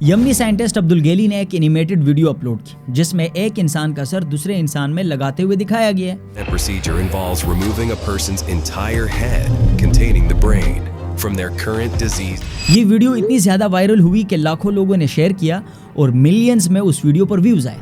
یمنی سائنٹسٹ عبدالگیلی نے ایک اینیمیٹڈ ویڈیو اپلوڈ کی جس میں ایک انسان کا سر دوسرے انسان میں لگاتے ہوئے دکھایا گیا ہے. procedure involves removing a person's entire head containing the brain from their current disease. یہ ویڈیو اتنی زیادہ وائرل ہوئی کہ لاکھوں لوگوں نے شیئر کیا اور ملینز میں اس ویڈیو پر ویوز آئے.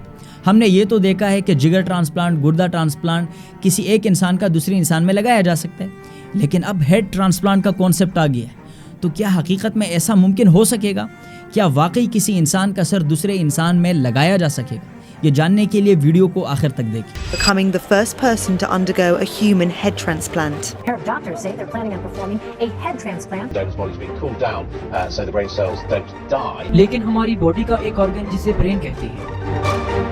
ہم نے یہ تو دیکھا ہے کہ جگر ٹرانسپلانٹ، گردہ ٹرانسپلانٹ کسی ایک انسان کا دوسرے انسان میں لگایا جا سکتا ہے، لیکن اب ہیڈ ٹرانسپلانٹ کا کانسیپٹ آ گیا ہے. تو کیا حقیقت میں ایسا ممکن ہو سکے گا؟ کیا واقعی کسی انسان کا سر دوسرے انسان میں لگایا جا سکے گا؟ یہ جاننے کے لیے ویڈیو کو آخر تک دیکھیں. Becoming the first person to undergo a human head transplant. A pair of doctors say they're planning on performing a head transplant. Donor's body's being cooled down so the brain cells don't die. لیکن ہماری body کا ایک organ جسے brain کہتے ہیں.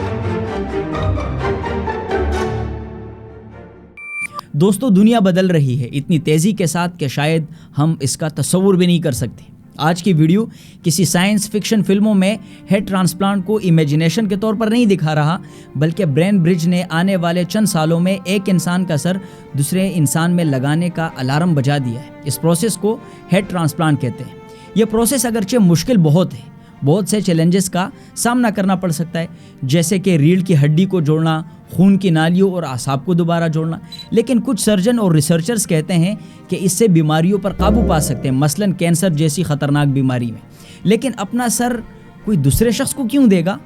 دوستو، دنیا بدل رہی ہے اتنی تیزی کے ساتھ کہ شاید ہم اس کا تصور بھی نہیں کر سکتے. آج کی ویڈیو کسی سائنس فکشن فلموں میں ہیڈ ٹرانسپلانٹ کو امیجنیشن کے طور پر نہیں دکھا رہا، بلکہ برین برج نے آنے والے چند سالوں میں ایک انسان کا سر دوسرے انسان میں لگانے کا الارم بجا دیا ہے. اس پروسیس کو ہیڈ ٹرانسپلانٹ کہتے ہیں. یہ پروسیس اگرچہ مشکل بہت ہے، بہت سے چیلنجز کا سامنا کرنا پڑ سکتا ہے، جیسے کہ ریڑھ کی ہڈی کو جوڑنا، خون کی نالیوں اور اعصاب کو دوبارہ جوڑنا. لیکن کچھ سرجن اور ریسرچرز کہتے ہیں کہ اس سے بیماریوں پر قابو پا سکتے ہیں، مثلاً کینسر جیسی خطرناک بیماری میں. لیکن اپنا سر کوئی دوسرے شخص کو کیوں دے گا؟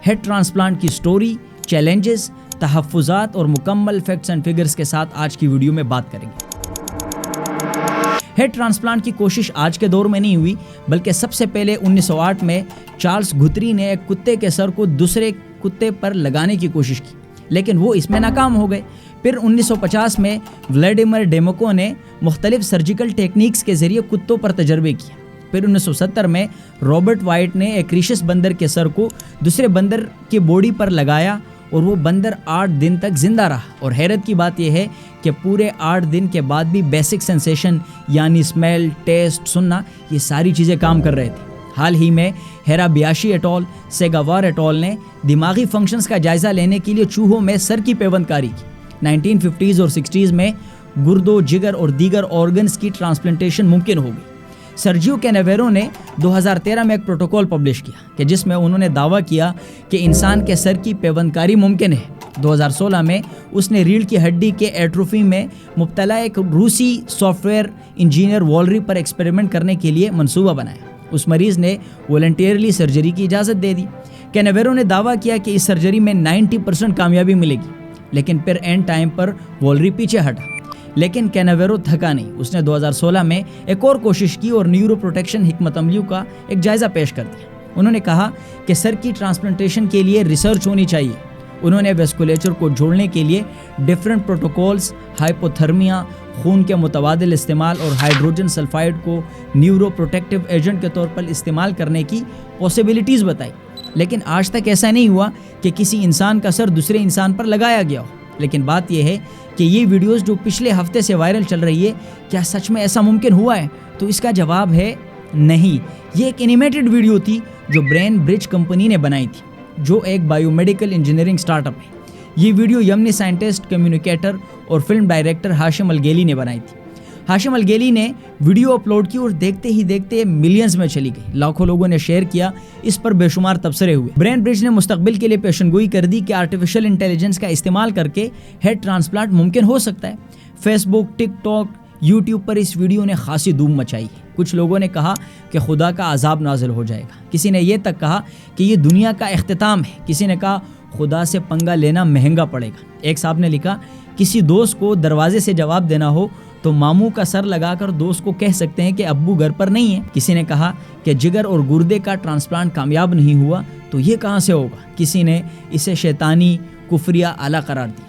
ہیڈ ٹرانسپلانٹ کی سٹوری، چیلنجز، تحفظات اور مکمل فیکٹس اینڈ فگرز کے ساتھ آج کی ویڈیو میں بات کریں گے. ہیڈ ٹرانسپلانٹ کی کوشش آج کے دور میں نہیں ہوئی، بلکہ سب سے پہلے 1908 میں چارلس گتھری نے ایک کتے کے سر کو دوسرے کتے پر لگانے کی کوشش کی، لیکن وہ اس میں ناکام ہو گئے. پھر 1950 میں ولیڈیمر ڈیموکو نے مختلف سرجیکل ٹیکنیکس کے ذریعے کتوں پر تجربے کیے. پھر 1970 میں رابرٹ وائٹ نے ایک ریشس بندر کے سر کو دوسرے بندر کی باڈی پر لگایا اور وہ بندر 8 دن تک زندہ رہا. اور حیرت کی بات یہ ہے کہ پورے 8 دن کے بعد بھی بیسک سینسیشن یعنی اسمیل، ٹیسٹ، سننا، یہ ساری چیزیں کام کر رہے تھے. حال ہی میں ہیرا بیاشی ایٹول، سیگاوار ایٹول نے دماغی فنکشنز کا جائزہ لینے کے لیے چوہوں میں سر کی پیوند کاری کی. 1950s اور 60s میں گردوں، جگر اور دیگر آرگنز کی ٹرانسپلانٹیشن ممکن ہو گئی. سرجیو کینیویرو نے 2013 میں ایک پروٹوکول پبلش کیا کہ جس میں انہوں نے دعویٰ کیا کہ انسان کے سر کی پیوند کاری ممکن ہے. 2016 میں اس نے ریڑھ کی ہڈی کے ایٹروفی میں مبتلا ایک روسی سافٹ ویئر انجینئر والری پر ایکسپیریمنٹ کرنے کے لیے منصوبہ بنایا. اس مریض نے والنٹیئرلی سرجری کی اجازت دے دی. کینیویرو نے دعویٰ کیا کہ اس سرجری میں 90% کامیابی ملے گی، لیکن پھر اینڈ ٹائم پر والری پیچھے ہٹا. لیکن کینیویرو تھکا نہیں. اس نے 2016 میں ایک اور کوشش کی اور نیورو پروٹیکشن حکمت عملیوں کا ایک جائزہ پیش کر دیا. انہوں نے کہا کہ سر کی ٹرانسپلانٹیشن کے لیے ریسرچ ہونی چاہیے. انہوں نے ویسکولیچر کو جوڑنے کے لیے ڈیفرنٹ پروٹوکولز، ہائپوتھرمیا، خون کے متبادل استعمال اور ہائیڈروجن سلفائڈ کو نیورو پروٹیکٹیو ایجنٹ کے طور پر استعمال کرنے کی پاسبلٹیز بتائی. لیکن آج تک ایسا نہیں ہوا کہ کسی انسان کا سر دوسرے انسان پر لگایا گیا ہو. لیکن بات یہ ہے کہ یہ ویڈیوز جو پچھلے ہفتے سے وائرل چل رہی ہے، کیا سچ میں ایسا ممکن ہوا ہے؟ تو اس کا جواب ہے نہیں. یہ ایک اینیمیٹڈ ویڈیو تھی جو برین برج کمپنی نے بنائی تھی، جو ایک بایو میڈیکل انجینئرنگ سٹارٹ اپ ہے. یہ ویڈیو یمنی سائنٹسٹ، کمیونیکیٹر اور فلم ڈائریکٹر ہاشم الگیلی نے بنائی تھی. ہاشم الگیلی نے ویڈیو اپلوڈ کی اور دیکھتے ہی دیکھتے ملینز میں چلی گئی. لاکھوں لوگوں نے شیئر کیا، اس پر بے شمار تبصرے ہوئے. برین برج نے مستقبل کے لیے پیشن گوئی کر دی کہ آرٹیفیشل انٹیلیجنس کا استعمال کر کے ہیڈ ٹرانسپلانٹ ممکن ہو سکتا ہے. فیس بک، ٹک ٹاک، یوٹیوب پر اس ویڈیو نے خاصی دھوم مچائی ہے. کچھ لوگوں نے کہا کہ خدا کا عذاب نازل ہو جائے گا. کسی نے یہ تک کہا کہ یہ دنیا کا اختتام ہے. کسی نے کہا خدا سے پنگا لینا مہنگا پڑے گا. ایک صاحب نے لکھا کسی دوست کو دروازے سے جواب دینا ہو تو ماموں کا سر لگا کر دوست کو کہہ سکتے ہیں کہ ابو گھر پر نہیں ہے. کسی نے کہا کہ جگر اور گردے کا ٹرانسپلانٹ کامیاب نہیں ہوا تو یہ کہاں سے ہوگا. کسی نے اسے شیطانی، کفریہ آلہ قرار دیا.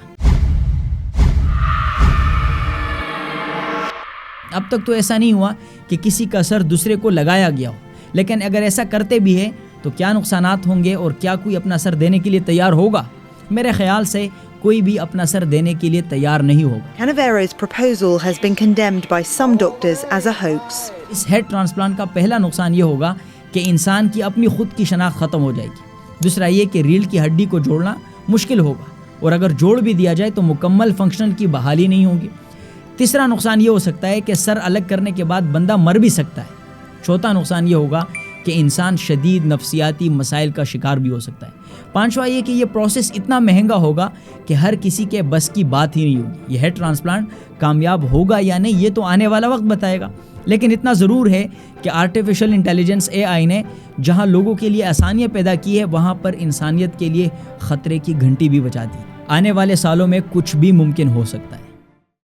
اب تک تو ایسا نہیں ہوا کہ کسی کا سر دوسرے کو لگایا گیا ہو، لیکن اگر ایسا کرتے بھی ہے تو کیا نقصانات ہوں گے اور کیا کوئی اپنا سر دینے کے لیے تیار ہوگا؟ میرے خیال سے کوئی بھی اپنا سر دینے کے لیے تیار نہیں ہوگا. Canavero's proposal has been condemned by some doctors as a hoax. اس ہیڈ ٹرانسپلانٹ کا پہلا نقصان یہ ہوگا کہ انسان کی اپنی خود کی شناخت ختم ہو جائے گی. دوسرا یہ کہ ریڑھ کی ہڈی کو جوڑنا مشکل ہوگا، اور اگر جوڑ بھی دیا جائے تو مکمل فنکشن کی بحالی نہیں ہوگی. تیسرا نقصان یہ ہو سکتا ہے کہ سر الگ کرنے کے بعد بندہ مر بھی سکتا ہے. چوتھا نقصان یہ ہوگا کہ انسان شدید نفسیاتی مسائل کا شکار بھی ہو سکتا ہے۔ پانچواں یہ کہ یہ پروسیس اتنا مہنگا ہوگا کہ ہر کسی کے بس کی بات ہی نہیں ہوگی۔ یہ ہیڈ ٹرانسپلانٹ کامیاب ہوگا یا نہیں یہ تو آنے والا وقت بتائے گا، لیکن اتنا ضرور ہے کہ آرٹیفیشل انٹیلیجنس AI نے جہاں لوگوں کے لیے آسانیاں پیدا کی ہے وہاں پر انسانیت کے لیے خطرے کی گھنٹی بھی بجا دی۔ آنے والے سالوں میں کچھ بھی ممکن ہو سکتا ہے۔